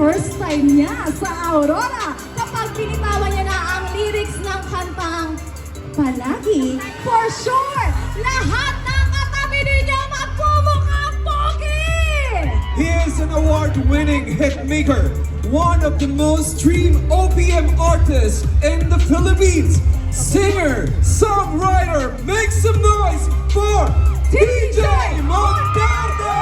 first time niya sa Aurora kapag binitawan niya na ang lyrics ng kantang Palagi. For sure, lahat ng katabi ninyo magmumukhang pogi! He is an award-winning hitmaker, one of the most streamed OPM artists in the Philippines. Singer, songwriter, make some noise for DJ Monterde!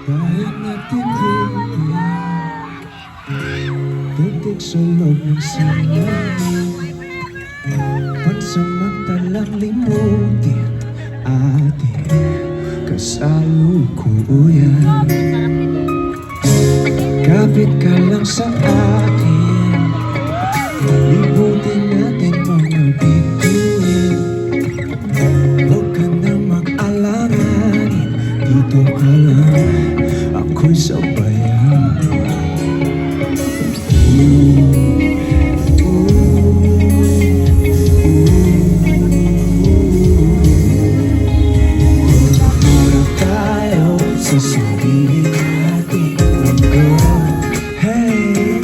Kaya natin tutik sa loob ng sinamin, pansamantalang limutin ating kasalukuyan. Kapit ka lang sa akin, libutin natin mga bituin. Huwag ka na mag-alanganin, dito ka lang, ako'y sabayan. Para tayo sa sarili natin. Hey,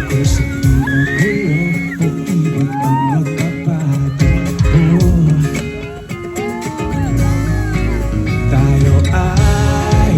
kasi di magulo, pag-ibig ang magkapatid. Tayo ay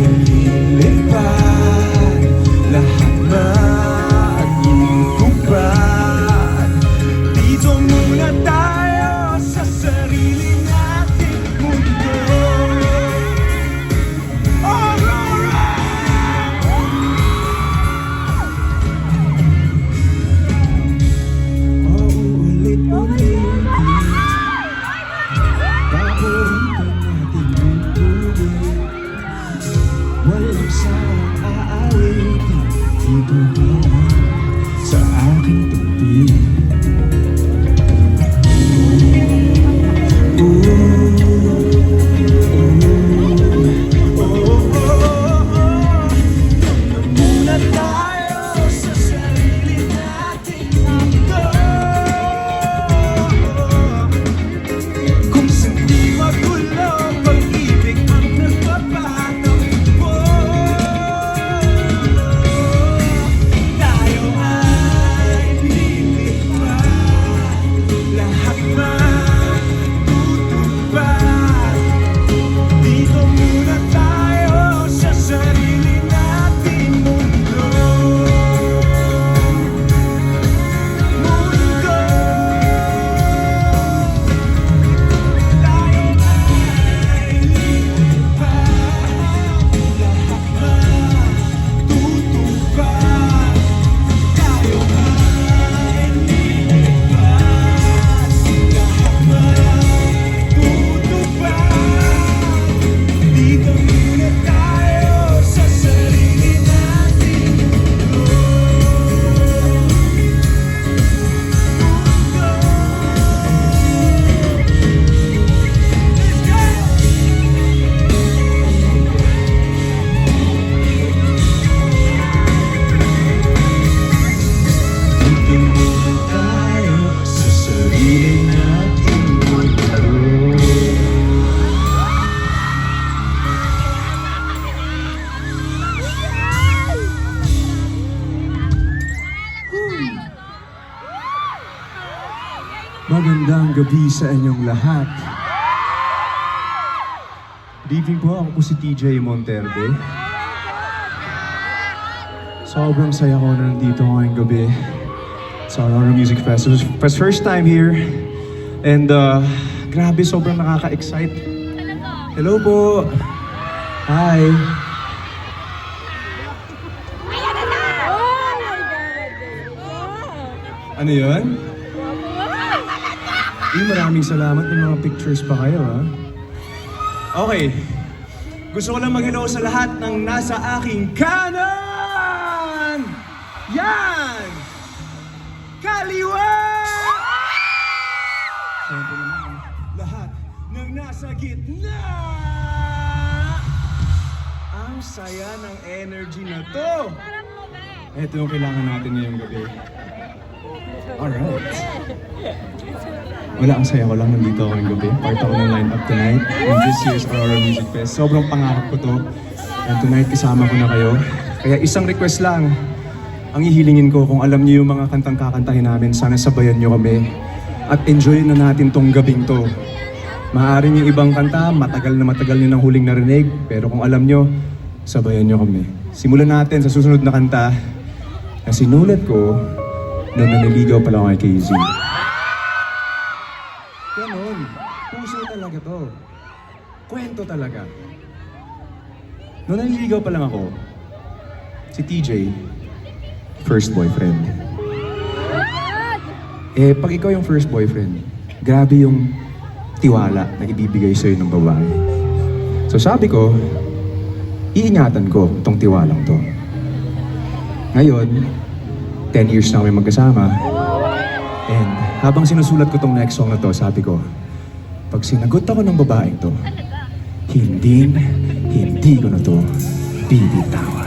gabi sa inyong lahat. Good evening po, ako po si TJ Monterde. Sobrang saya ko na nandito ngayong gabi sa Aurora Music Festival. First time here. And grabe, sobrang nakaka-excite. Hello po. Hi. Ano yun? Maraming salamat, may mga pictures pa kayo, ha? Okay. Gusto ko lang mag-hello sa lahat ng nasa aking kanan! Yan! Kaliwa! Siyempre naman, lahat ng nasa gitna! Ang saya ng energy na to! Ito yung kailangan natin ngayong gabi. Alright. Wala, ang saya ko lang nandito ako ng gabi. Part ako ng line-up tonight in this year's Aurora Music Fest. Sobrang pangarap ko to. And tonight, kasama ko na kayo. Kaya isang request lang. Ang ihilingin ko, kung alam niyo yung mga kantang kakantahin namin, sana sabayan niyo kami. At enjoy na natin tong gabing to. Maaaring yung ibang kanta, matagal niyo nang huling narinig. Pero kung alam niyo, sabayan niyo kami. Simulan natin sa susunod na kanta na sinulat ko nung naniligaw pala ako kay KZ. Ganon. Puso talaga to. Kwento talaga. Nung naniligaw pa lang ako, si TJ, first boyfriend. Pag ikaw yung first boyfriend, grabe yung tiwala na ibibigay sa'yo ng babae. So sabi ko, iingatan ko tong tiwalang to. Ngayon, 10 years na kami magkasama. And habang sinusulat ko tong next song na to, sabi ko, pag sinagot ako ng babaeng to, hindi ko na to bibitawan.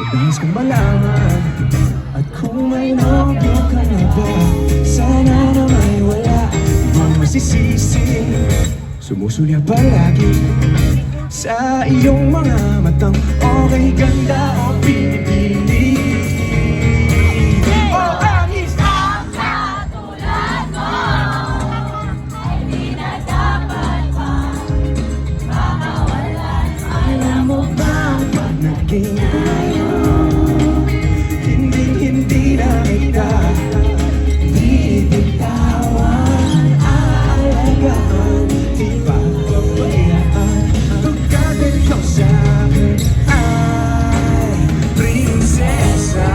Nais kong malaman. At kung may nobyo ka na ba, sana na may wala, di mo masisisi. Sumusulya palagi sa iyong mga matang, okay, ganda o pinipili. O ang isang katulad mo ay di na dapat pa makawalan. Alam mo ba pag naging tayo, hindi na kita bibitawan, aalagaan, di pa pabayaan. Pagkat ikaw sa'kin ay prinsesa.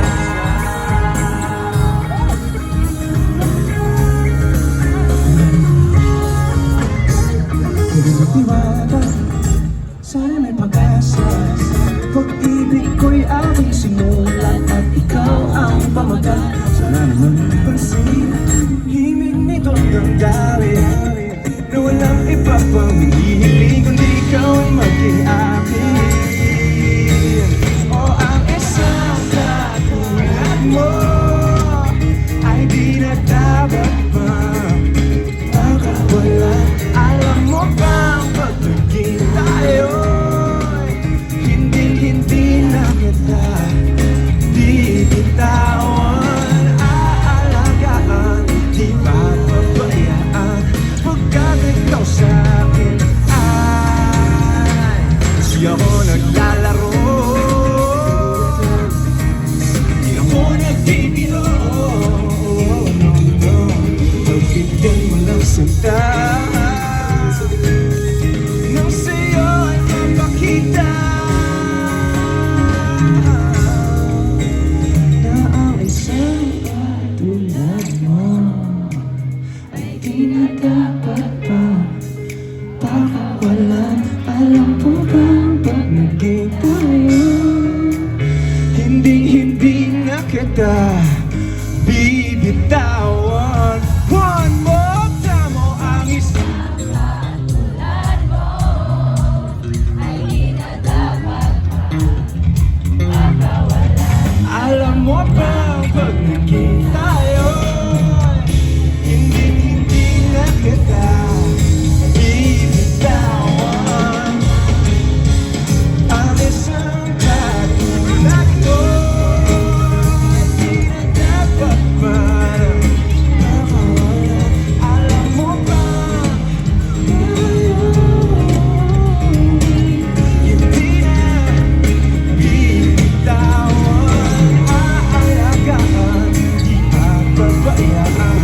Tiwala, sana may pag-asa. Pag-ibig ko'y aking sinulat at ikaw ang pamagat. Sana naman pansin, himig nitong damdamin na walang iba pang hinihiling kundi ikaw ay maging akin. O ang isang katulad mo ay di na dapat pa makawalan. Alam mo bang pag naging tayo, hindi na kita bibitawan, aalagaan, di papabayaan. Pagkat ikaw sa'kin ay di ako naglalaro, di ako nagbibiro. Pagbigyan mo lang sinta nang sa'yo ay mapakita na ang isang katulad dapat ba? Baka walang alam po bang pag naging tayo? Hindi na kita bibitawan. One more time, oh, ang isang alam mo ba pag naging tayo? Hindi na kita bibitawan. Ang isang katulad ko, hindi na dapat ba makawala? Alam mo ba hindi na bibitawan? Aalagaan, di papabayaan,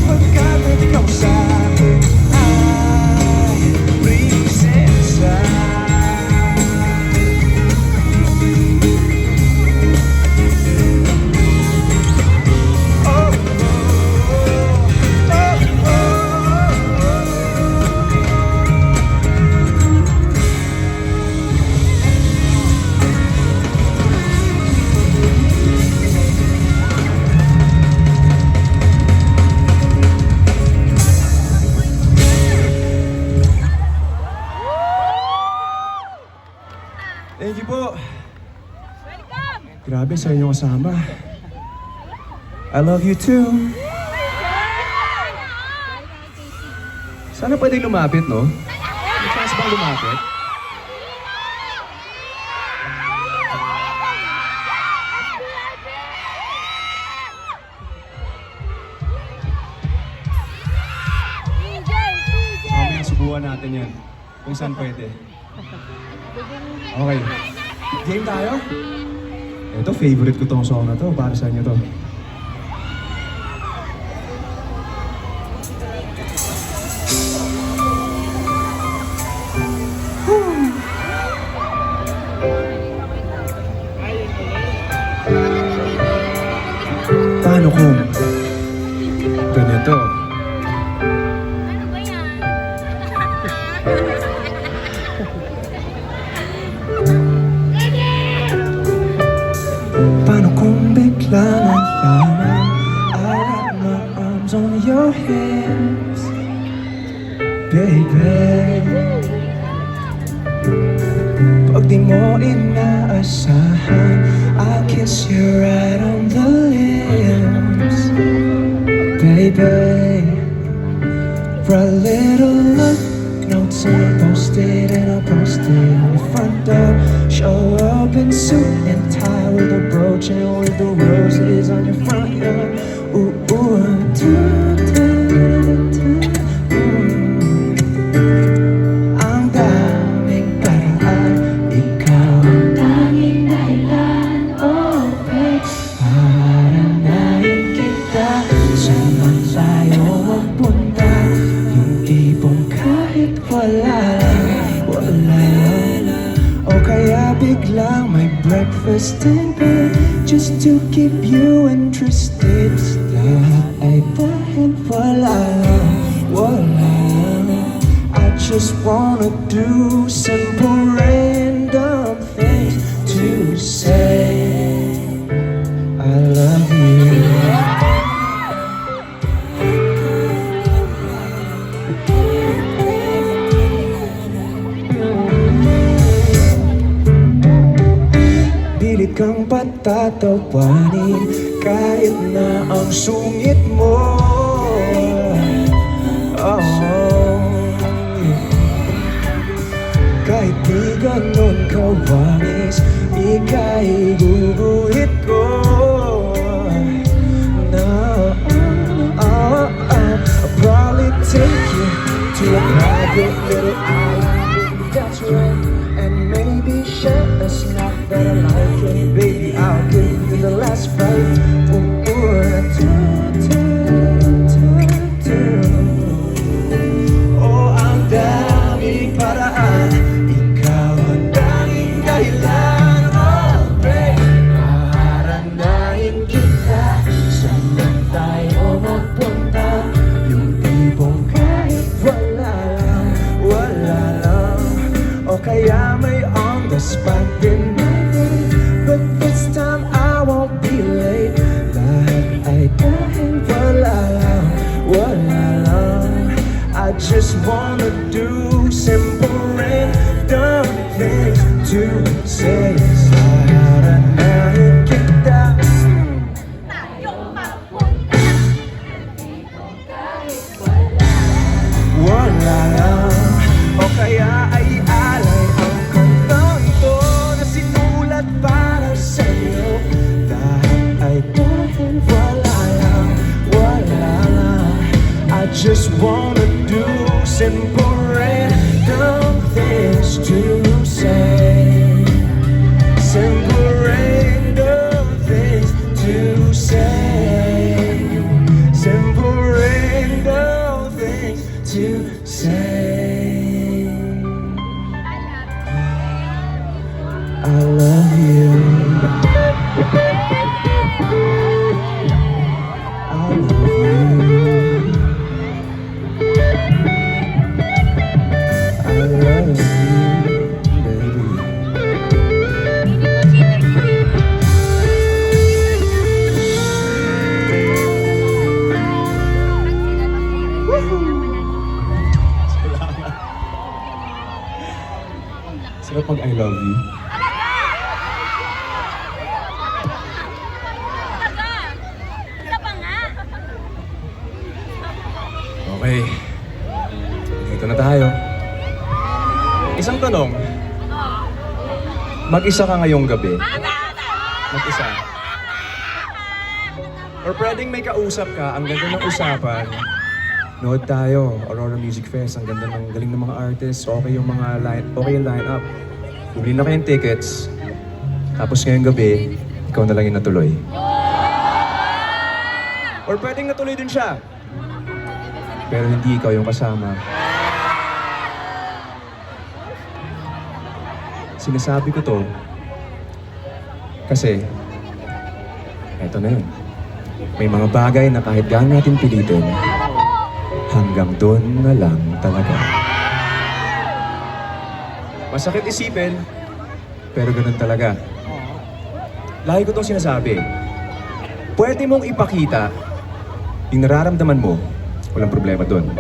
pagkat ikaw sa akin ay prinsesa. Thank you po. Grabe sa inyo kasama. I love you too. Sana pwede lumapit, no? May chance bang lumapit? Mamaya subukan natin yan. Kung saan pwede. Okay. Game tayo? Ito, favorite ko tong song na to. Para sa inyo to. Paano kung ganito? Paano kung bigla na lamang I wrap my arms on your hips, baby? Pag di mo inaasahan, I'll kiss you right on the lips, baby. For a little look, notes and I'll post it and I'll post it on the front door. Show up in suit and tie with a brooch and with the roses on your front yard. Ooh, ooh, ang daming paraan, ikaw ang tanging dahilan, oh babe. Paranahin kita, saan man tayo magpunta, yung tipong kahit wala lang, o kaya biglang may breakfast in bed just to keep you interested. Lahat ay dahil wala lang. I just wanna do simple random things to say I love you. Pilit kang patatawanin kahit na ang sungit mo. Oh, kahit di ganon kawangis, ika'y guguhit ko. No, I'll probably take you to a private little island, that's right. And maybe share a snack that I like it. Baby, I'll give you the last bite. Ooh, oh, ang daming paraan, ikaw ang tanging dahilan, oh babe. Paranahin kita, saan man tayo magpunta, yung tipong kahit spot din natin. But this time I won't be late. Lahat ay dahil wala lang, wala lang. I just wanna do simple random things to say. Sayang kita. Wala lang, o kaya ay alay ang kantang ito na sinulat para sa'yo. Lahat ay dahil wala lang, wala lang. I just wanna do simple random things to say. Simple random things to say. Simple random things to say. I love you. I love you. I love you, baby. Sarap pag I love you. Okay. Dito na tayo. Isang tanong. Mag-isa ka ngayong gabi? Mag-isa? Or pwedeng may kausap ka, ang ganda ng usapan. Nood tayo, Aurora Music Fest, ang ganda ng galing ng mga artists, okay yung mga okay yung line-up. Bumili na kayong tickets, tapos ngayong gabi, ikaw na lang yung natuloy. Or pwedeng natuloy din siya, pero hindi ikaw yung kasama. Sinasabi ko to, kasi, eto na yun. May mga bagay na kahit gaano natin pilitin, hanggang doon na lang talaga. Masakit isipin, pero ganun talaga. Lagi ko itong sinasabi. Pwede mong ipakita yung nararamdaman mo, walang problema doon.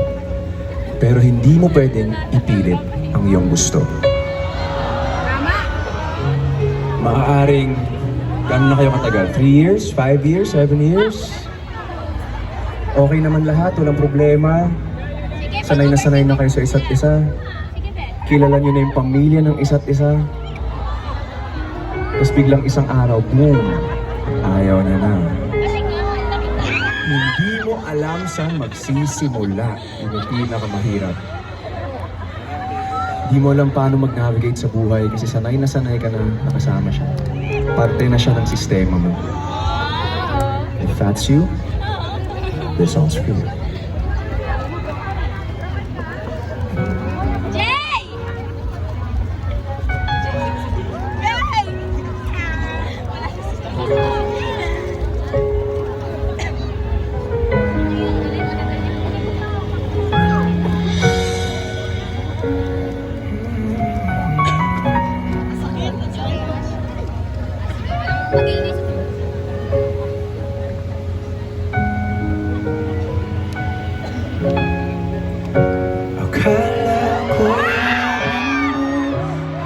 Pero hindi mo pwedeng ipilit ang iyong gusto. Maaaring, gano'n na kayo katagal? 3 years? 5 years? 7 years? Okay naman lahat, walang problema. Sanay na kayo sa isa't isa. Kilala niyo na yung pamilya ng isa't isa. Tapos biglang isang araw, boom, ayaw niya na. Hindi mo alam saan magsisimula. Yung pinakamahirap. Hindi mo alam paano mag-navigate sa buhay kasi sanay ka na nakasama siya. Parte na siya ng sistema mo. If that's you, this song's for you. Akala ko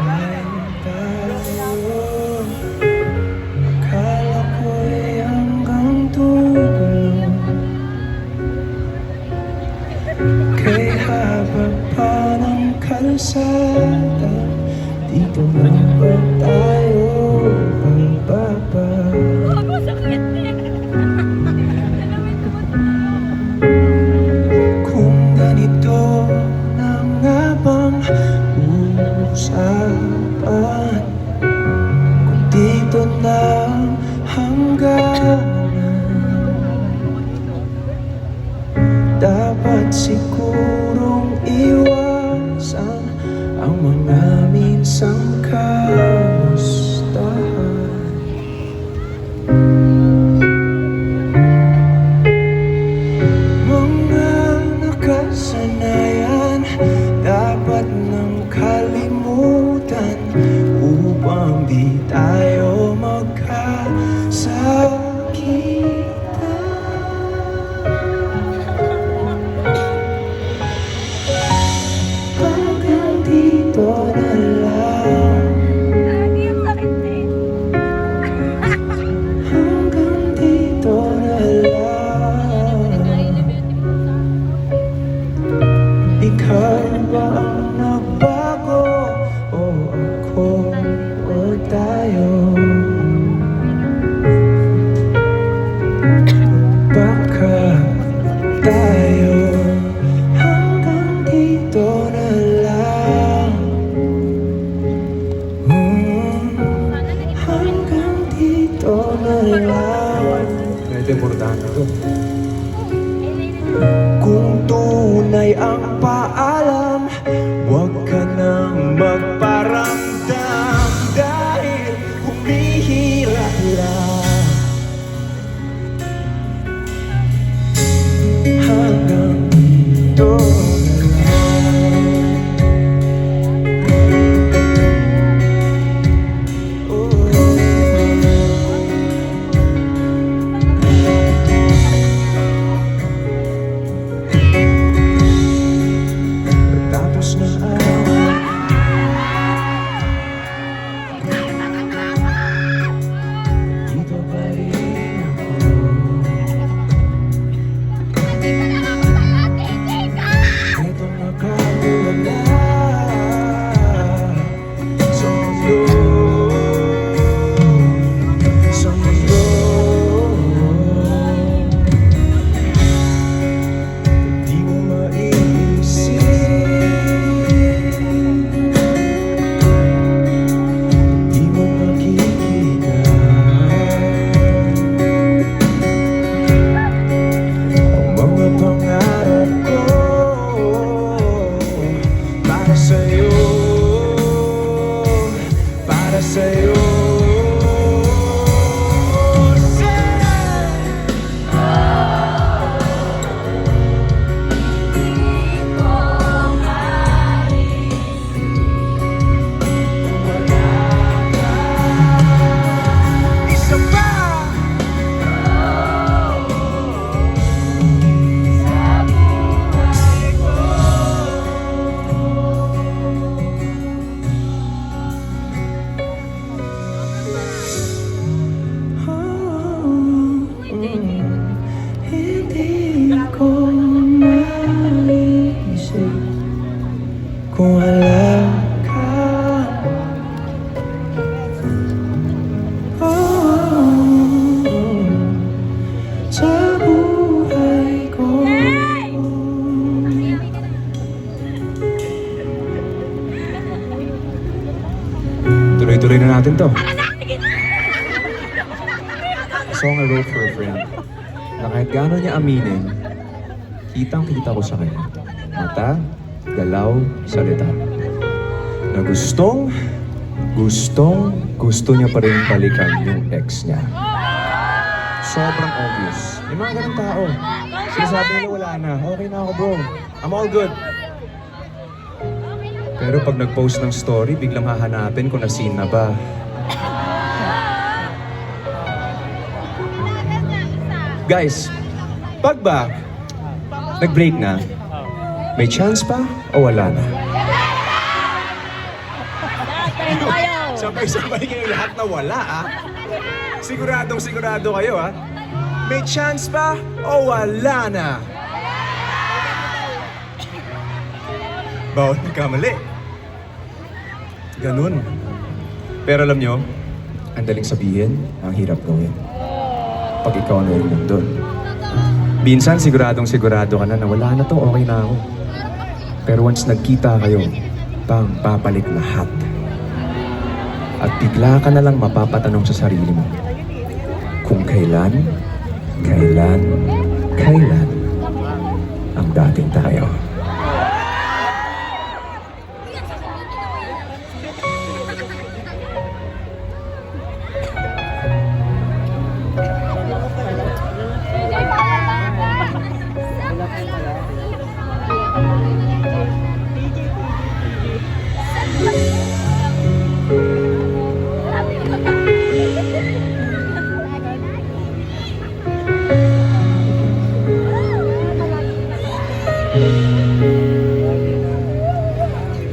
ay tayo. Akala ko'y hanggang dulo. Kay haba pa ng kalsada, dito na ba tayo bababa? Kung ganito na nga bang usapan, kung dito na hangganan, dapat sigurong iwasan ang mga minsang ikaw ba ang nagbago? O ako o tayo? Baka tayo hanggang dito na lang. Hanggang dito na lang. Pwede mordana to. Kung tunay ang paalam, huwag ka nang magparamdam dahil humihirap lang. Hanggang dito na lang. Tapos na dito pa rin ako. Itong nakawala sa mundo, sa mundo. Di mo maisip, di mo makikita ang mga pangarap ko para sa'yo, para sa'yo. Isa pa! Hindi ko maisip kung wala ka. Sa buhay ko. Tuloy-tuloy na natin to. A song I wrote for a friend na kahit gano'n niya aminin, kitang-kita ko sa kanya. Mata, galaw, salita. Na gusto niya pa rin balikan yung ex niya. Sobrang obvious. May mga ganun tao. Sinasabi nila wala na. Okay na ako, bro. I'm all good. Pero pag nag-post ng story, biglang hahanapin kung na-scene na ba. Guys, pag ba nag-break na, may chance pa o wala na? Sabay-sabay kayo lahat na wala, ah. Siguradong sigurado kayo, ah. May chance pa o wala na? Bawat nagkamali. Ganun. Pero alam nyo, ang daling sabihin, ang hirap gawin. Pag ikaw na rin nandun. Minsan, siguradong sigurado ka na wala na to, okay na ako. Pero once nagkita kayo, bang babalik lahat. At bigla ka na lang mapapatanong sa sarili mo, kung kailan ang dating tayo.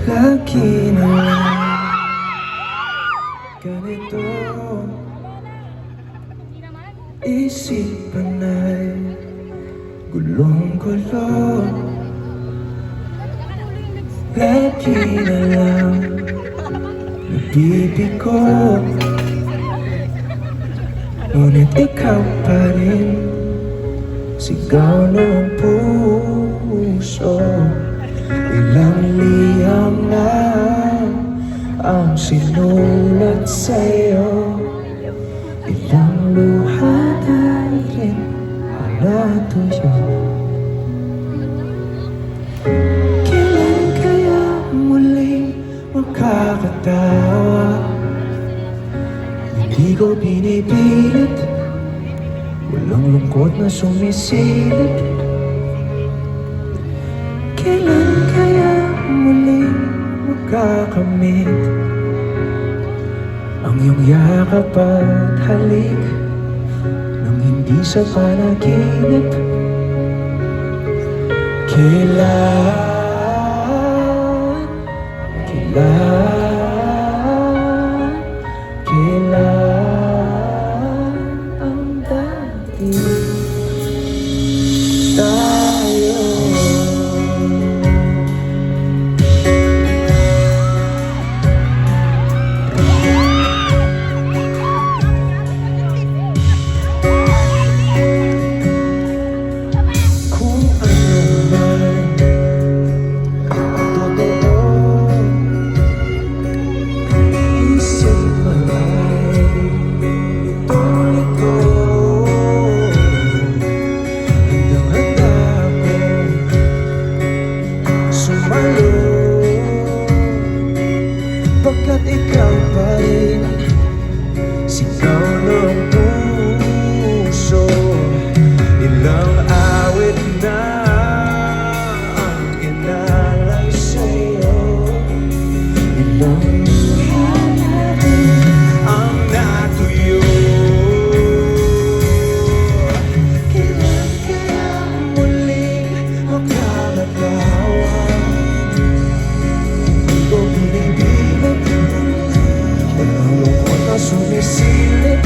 Lagi na lang ganito, isipan ay gulong-gulo. lagi na lang nabibigo. Ngunit ikaw pa rin, sigaw ng puso. Ilang liham na ang sinulat sa'yo, ilang luha na rin ang natuyo. Kailan kaya muling makakatawa? Hindi ko pinipilit, walang lungkot na sumisilip. Kailan kaya muling magkakamit ang iyong yakap at halik nang hindi sa panaginip? Kailan ang dati tayo? Kung ano man ang totoo, isip man ay ituloy ko. Handang-handa akong sumalo, pagkat ikaw pa rin, sigaw ng puso. Ilang awit na ang inalay sa'yo, ilang luha na rin ang natuyo. Kailan kaya muling makakatawa? Hindi ko binibigat, walang lungkot na sumisilip.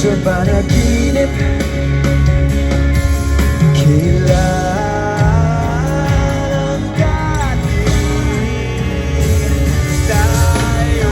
Sa panaginip, kailan dati tayo?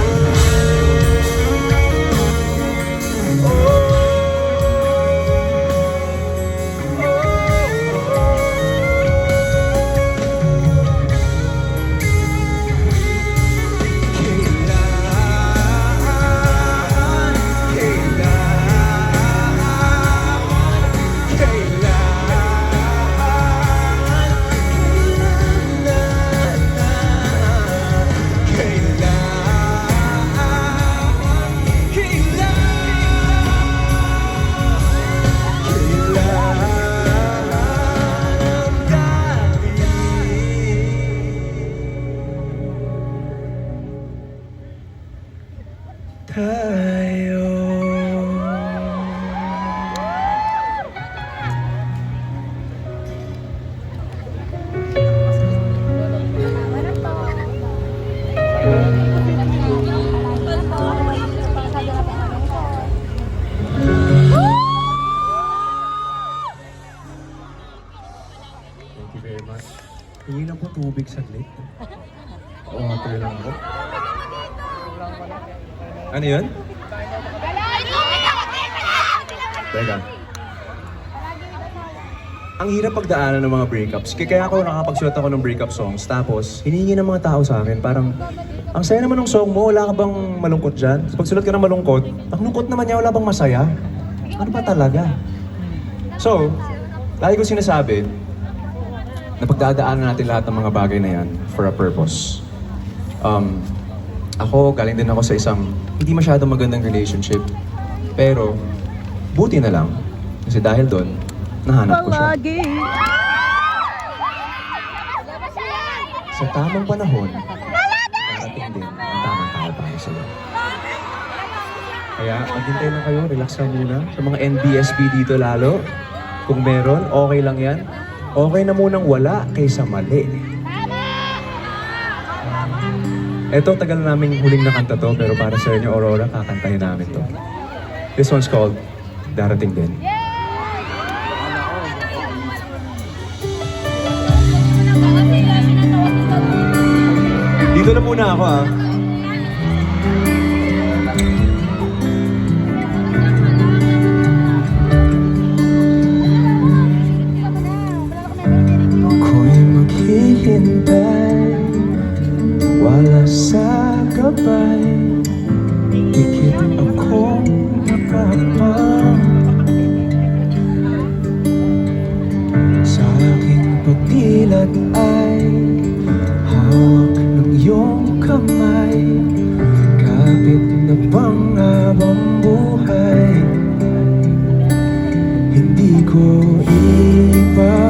Tayo. Thank you very much. Hingi lang po tubig saglit. Water lang po. Ano yun? Teka. Ang hirap pagdaanan ng mga breakups. Kaya ako nakapagsulat ako ng breakup songs. Tapos, hiningi ng mga tao sa akin. Parang, ang saya naman ng song mo. Wala ka bang malungkot dyan? Pagsulat ka ng malungkot, ang lungkot naman niya, wala bang masaya? Ano ba talaga? So, lagi ko sinasabi, na pagdadaanan natin lahat ng mga bagay na yan for a purpose. Ako, galing din ako sa isang hindi masyadong magandang relationship. Pero, buti na lang. Kasi dahil doon, nahanap ko siya. Sa tamang panahon, darating din ang tamang tao para sa'yo. Kaya, maghintay na kayo, relax lang muna. Sa mga NBSP dito lalo, kung meron, okay lang yan. Okay na munang wala kaysa mali. Eto, tagal naming huling nakanta to, pero para sa inyo, Aurora, kakantahin namin to. This one's called Darating Din. Dito na muna ako, ah. Ako'y maghihintay, wala sa gabay, dikit akong nakapang sa aking pagdilat ay hawak ng iyong kamay. Kapit na bang habang buhay, hindi ko ipagpapalik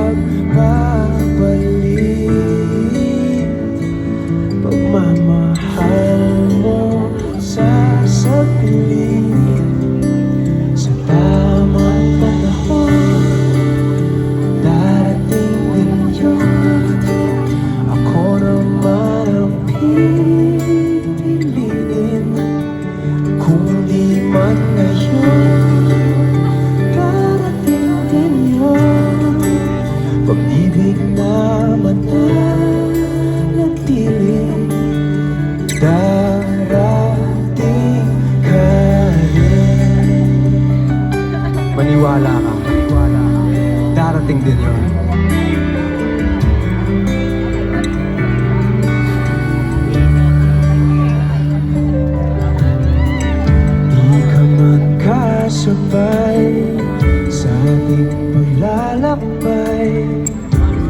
pagmamahal mo sa saglit. Sa tamang panahon, darating din yun. Ako naman ang pipiliin, kung di man ngayon, darating din yun. Pag-ibig na mananatili, darating ka rin. Maniwala ka, darating din yun. Di ka man kasabay sa ating paglalakbay,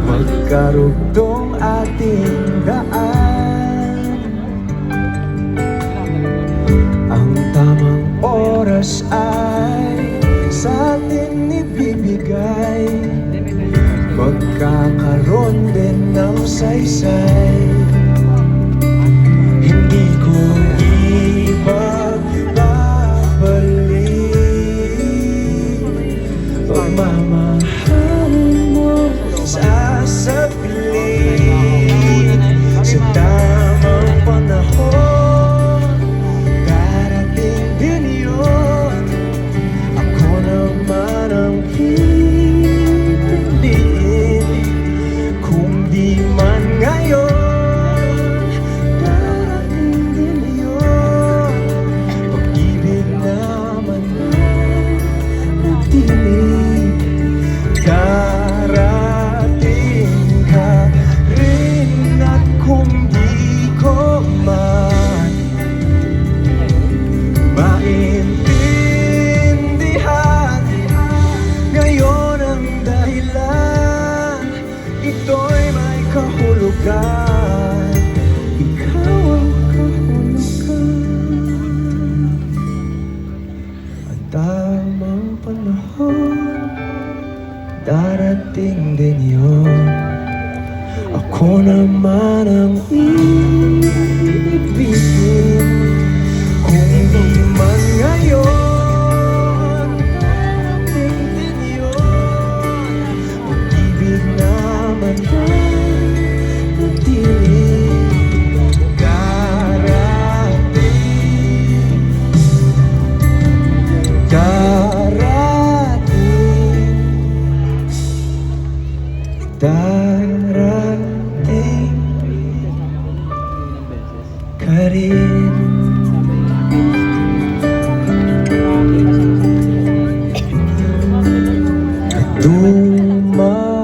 magkarugtong ating daan. Ang tamang oras ay sa atin ibibigay, magkakaroon din ng saysay. Hindi ko ipagpapalik pagmamahal mo sa saglit. Sa tamang panahon, darating din yun. Ako naman ang pipiliin, kung di man ngayon, darating din yun. Pag-ibig naman nanatili, darating ka rin. At kung di ko man maintindihan ngayon ang dahilan, ito'y may kahulugan. Ikaw ang kahulugan. At tamang panahon, darating din yun. Ako naman ang ibigin, kung di man ngayon, darating din yun. Pag-ibig naman nanatili, darating, darating ka rin. Dumating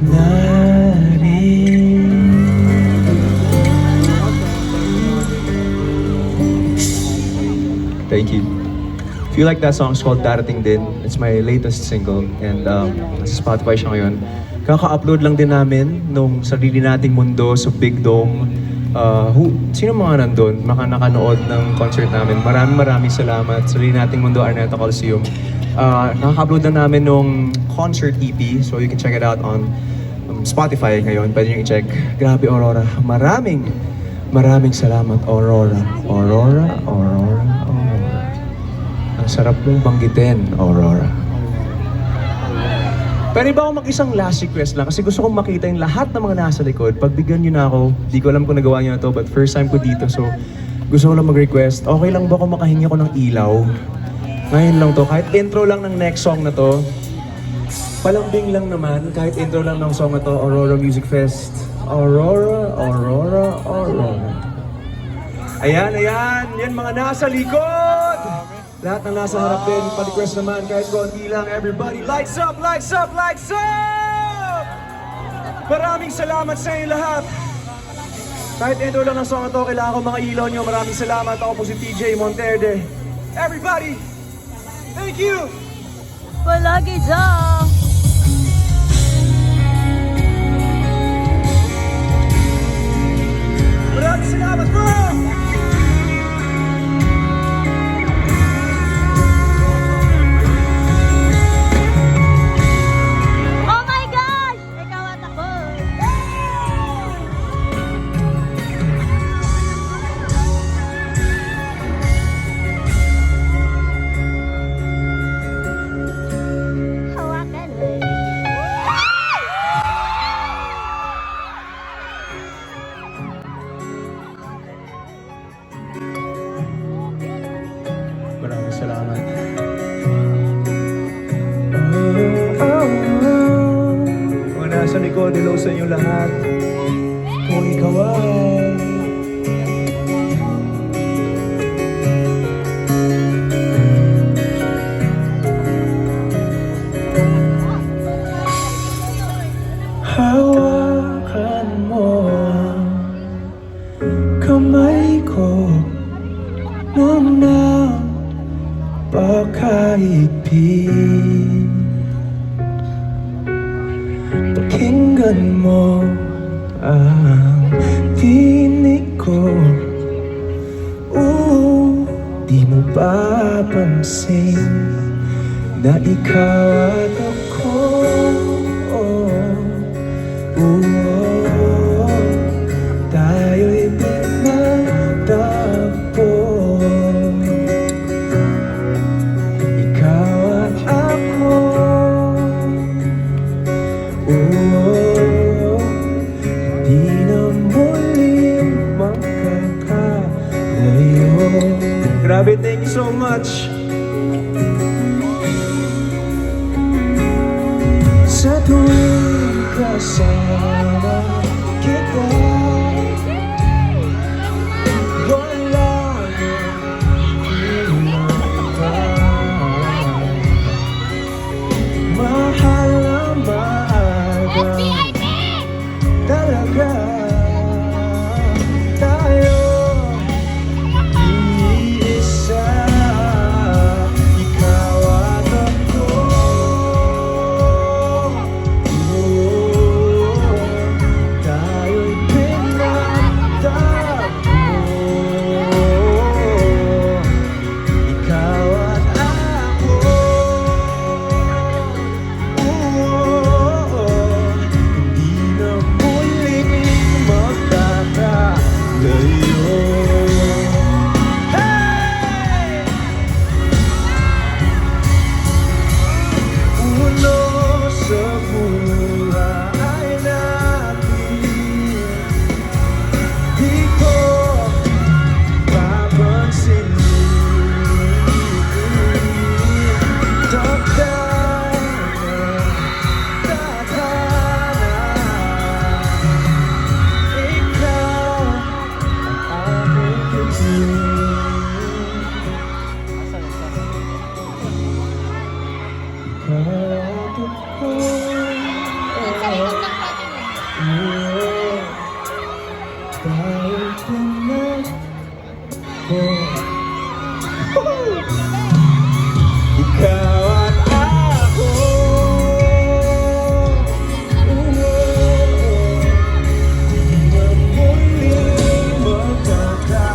na rin. Thank you. If you like that song, it's called Darating Din. It's my latest single, and sa Spotify siya ngayon. Kaka-upload lang din namin nung sarili nating mundo sa Big Dome. Sino mga nandun? Nakanood ng concert namin. Maraming salamat. Sarili nating mundo, Araneta Coliseum. Nakaka-upload na namin nung concert EP, so you can check it out on Spotify ngayon. Pwede nyo i-check. Grabe, Aurora. Maraming salamat, Aurora. Aurora. Ang sarap mong banggitin, Aurora. Pero iba ako mag-isang last request lang kasi gusto kong makita yung lahat ng mga nasa likod. Pagbigyan nyo na ako, di ko alam kung nagawa nyo na to, but first time ko dito, so gusto ko lang mag-request. Okay lang ba kung makahingi ako ng ilaw? Ngayon lang to, kahit intro lang ng next song na to. Palambing lang naman, kahit intro lang ng song na to, Aurora Music Fest. Aurora, Aurora, Aurora. Ayan, ayan, yan mga nasa likod! Lahat ng nasa harap din, pa-request naman kahit konti lang. Everybody, lights up, lights up, lights up! Maraming salamat sa inyo lahat. Kahit intro lang ng song na to, kailangan ko mga ilaw nyo. Maraming salamat. Ako po si TJ Monterde. Everybody, thank you! Palagi dyan! Maraming salamat, bro! Oh my gosh! Ikaw at ako! Hawakan mo. Maraming salamat. Mga nasa likod, hello sa inyo lahat. Kung ikaw ay hawakan mo ang kamay ko nang napakaipin. Pakinggan mo ang tinig ko. Di mo papansin na ikaw at ako. Tayo'y pinagtagpo. Ikaw at ako. Di na muling magkakalayo. Grabe, thank you so much. Sa tuwing kasama kita, wala nang iba. Mahal na mahal ka talaga tayo. Iisa, ikaw at ako. Tayo'y pinagtagpo. Ikaw at ako. Hindi na muling magkakalayo. Hey! Uno sa buhay natin, di ko papansinin. Tadhana, ikaw ang aking ikaw at ako. Di na muling magkakalayo.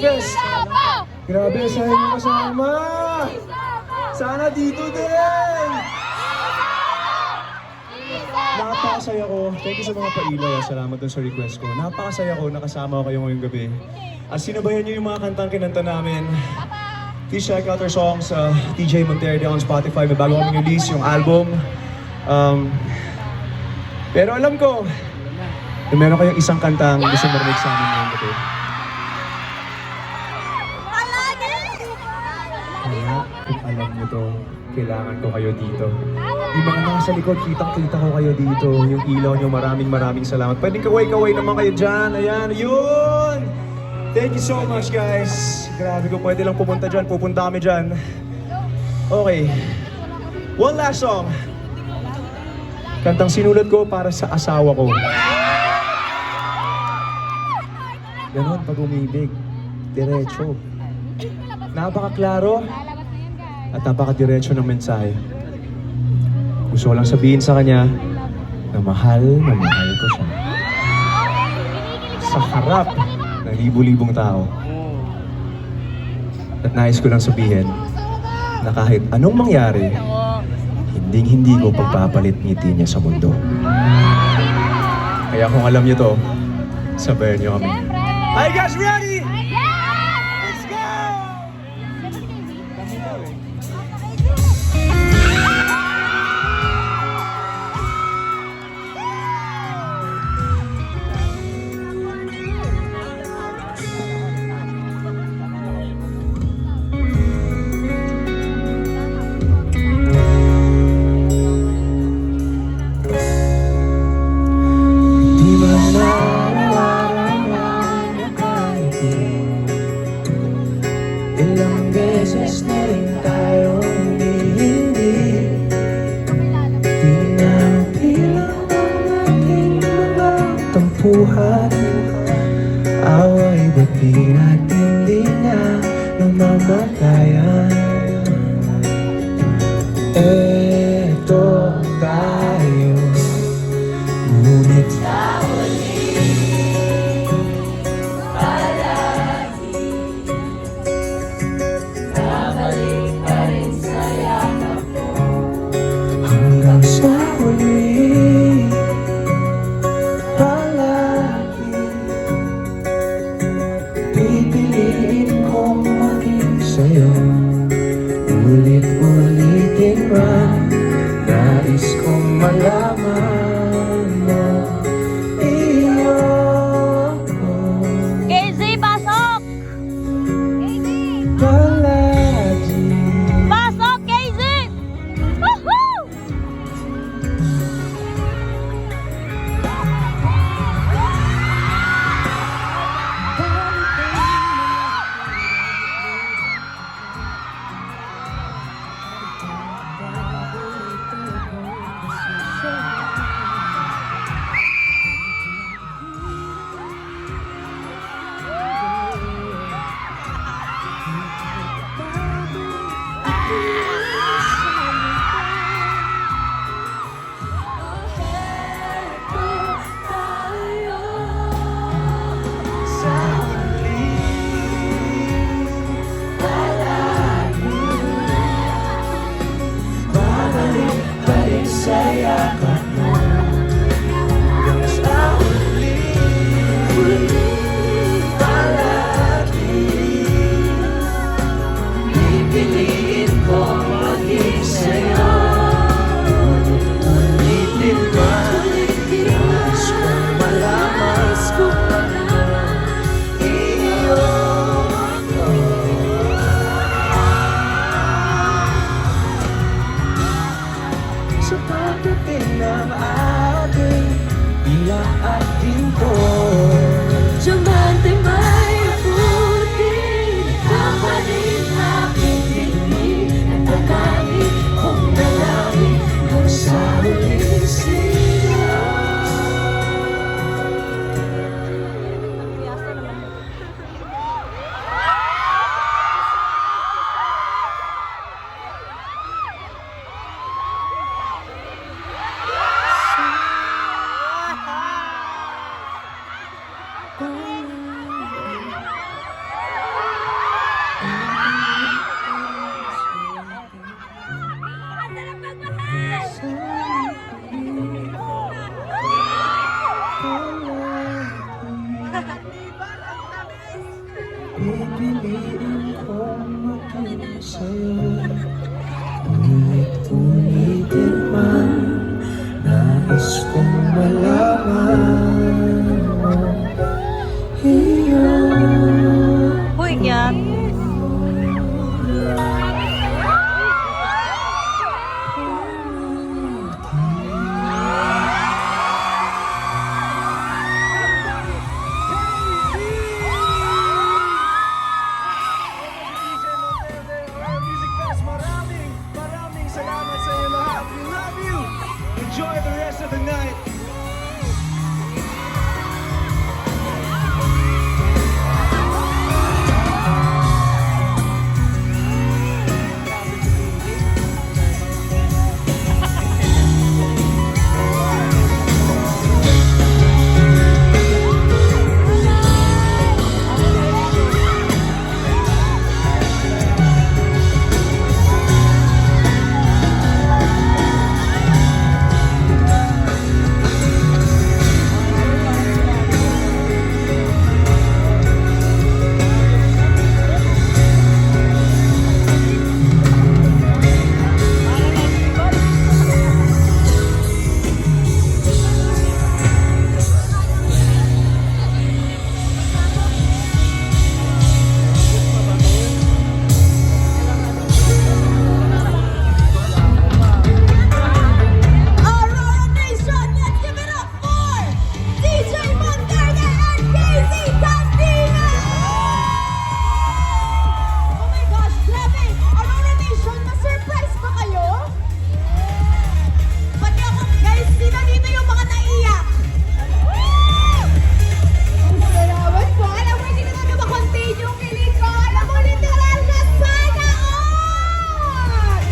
Fest! Grabe, saan nyo kasama? Sana dito din! Napakasaya ko. Thank you sa mga pailaw. Salamat dun sa request ko. Napakasaya ko nakasama ko kayo ngayong gabi. At sinabayan nyo yung mga kantang kinanta namin. Please check out our songs sa TJ Monterde on Spotify. May bago kami release yung album. Pero alam ko, na meron kayong isang kantang gusto marinig sa amin ngayong gabi. Kaya, kung alam nyo to, kailangan ko kayo dito. Yung mga nasa likod, kitang-kita ko kayo dito. Yung ilaw nyo, maraming salamat. Pwedeng kaway-kaway naman kayo dyan. Ayan, yun! Thank you so much, guys. Grabe ko, pwede lang pumunta dyan. Pupunta kami dyan. Okay. One last song. Kantang sinulat ko para sa asawa ko. Ganon pag umibig. Diretso. Napakaklaro at napakadiretso ng mensahe. Gusto ko lang sabihin sa kanya na mahal ko siya. Sa harap ng libu-libong tao. At nais ko lang sabihin na kahit anong mangyari, hindi ko pagpapalit ngiti niya sa mundo. Kaya kung alam niyo to, sabayan niyo kami. Are you guys ready? Let's go! Ilang beses na rin tayo humihingi. Di na bilang ang ating mga tampuhan. Away ba't di natin di na namamatayan? Eto tayo, ngunit hanggang sa huli, palagi pipiliin kong maging sa'yo. Ulit-ulitin man sa'yo. Ulit-ulitin man, nais kong malaman mo. Iyon. Uy, yan. Maraming salamat sa inyo lahat. We love you. Enjoy the rest of the night. Aurora Nation, let's give it up for DJ Monterde and Casey Tandina! Oh my gosh, grabe! Aurora Nation, na-surprise ba kayo? Pati ako, guys, sino dito yung mga naiyak? Salamat po. Alam mo, hindi na natin makontain yung kilig ko. Alam mo, literal na sana all!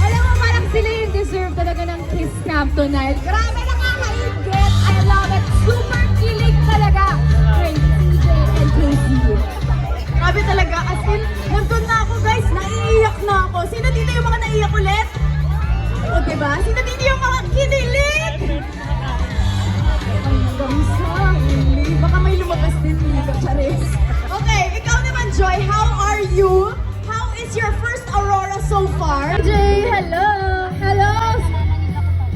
Alam mo, parang sila yung deserve talaga ng kiss cam tonight. Grabe, nakakaingit. I love it. Super kilig talaga. Great, CJ and Casey. Grabe talaga. As in, nandun na ako, guys. Naiiyak na ako. Sino dito yung mga naiiyak ulit? O, diba? Sino dito yung mga kinilig? Hanggang sa huli. Baka may lumabas din dito, Charis. Okay, ikaw naman, Joy. How are you? How is your first Aurora so far? TJ, hello! Hello!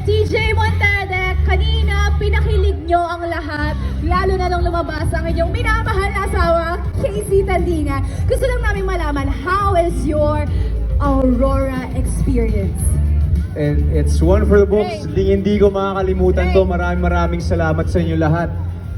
TJ Monterde, kanina pinakilig nyo ang lahat, lalo na nung lumabas ang inyong minamahal na asawa, Casey Tandina. Gusto lang namin malaman, how is your Aurora experience? And it's one for the books. Great. Hindi ko makakalimutan to. Great. Maraming salamat sa inyo lahat.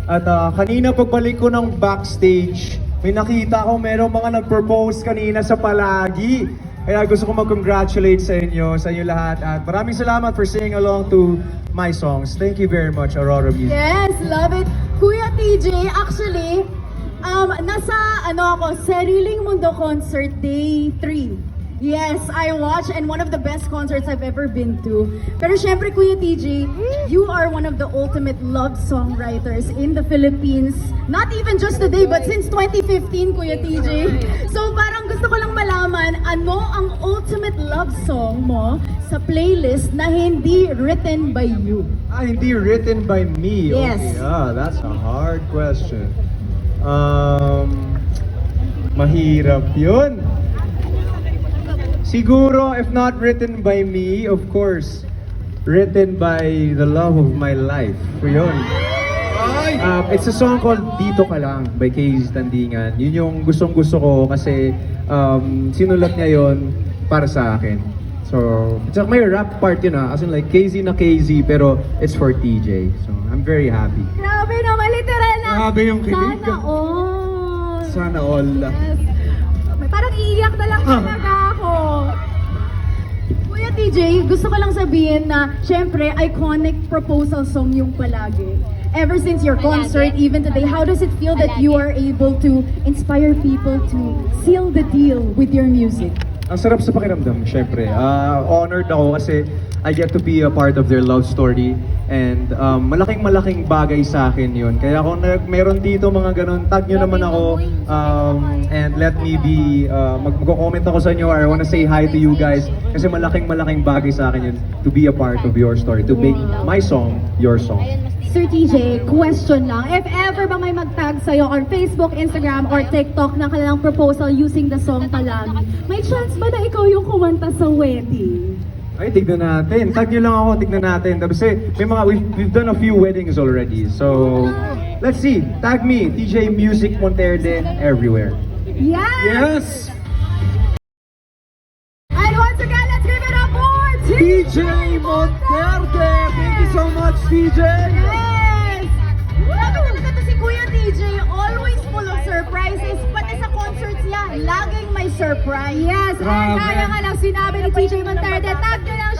At kanina pagbalik ko ng backstage, may nakita ko merong mga nag-propose kanina sa Palagi. Kaya gusto ko mag-congratulate sa inyo lahat. At maraming salamat for singing along to my songs. Thank you very much, Aurora Music. Yes, love it. Kuya TJ, actually, nasa Sariling Mundo Concert Day 3. Yes, I watched and one of the best concerts I've ever been to. Pero syempre, Kuya TJ, you are one of the ultimate love songwriters in the Philippines. Not even just today, but since 2015, Kuya TJ. So parang gusto ko lang malaman, ano ang ultimate love song mo sa playlist na hindi written by you? Hindi written by me. Yes. Okay, that's a hard question. Mahirap yun. Siguro, if not written by me, of course, written by the love of my life. Yun. It's a song called Dito Ka Lang by Casey Tandingan. Yun yung gustong-gusto ko kasi sinulat niya yun para sa akin. So, it's like may rap part yun as in like Casey na Casey, pero it's for TJ. So, I'm very happy. Grabe naman, literal na. Grabe yung kilig. Sana all. Sana all. Yes. Parang iiyak na lang talaga ako. Kuya TJ, gusto ko lang sabihin na, syempre, iconic proposal song yung Palagi. Ever since your concert, even today, how does it feel that you are able to inspire people to seal the deal with your music? Ang sarap sa pakiramdam, syempre. Honored ako kasi I get to be a part of their love story. And malaking bagay sa akin yun. Kaya kung meron dito mga ganun, tag nyo naman ako. And let me be, mag-comment ako sa inyo, or I wanna say hi to you guys. Kasi malaking bagay sa akin yun to be a part of your story, to make my song your song. Sir TJ, question lang. If ever ba may mag-tag sa'yo on Facebook, Instagram, or TikTok na kanilang proposal using the song Palagi, may chance ba na ikaw yung kumanta sa wedding? Ay, tignan natin. Tag nyo lang ako, tignan natin. Kasi may mga, we've done a few weddings already. So, let's see. Tag me, TJ Music Monterde, everywhere. Yes! Yes! And once again, let's give it up for DJ Monterde! Thank you so much, DJ! Yes! Grabe talaga to si Kuya TJ, always full of surprises. Pati sa concerts niya, laging may surprise. Yes, Grabe. kaya nga lang sinabi ni TJ Monterde, tag nyo lang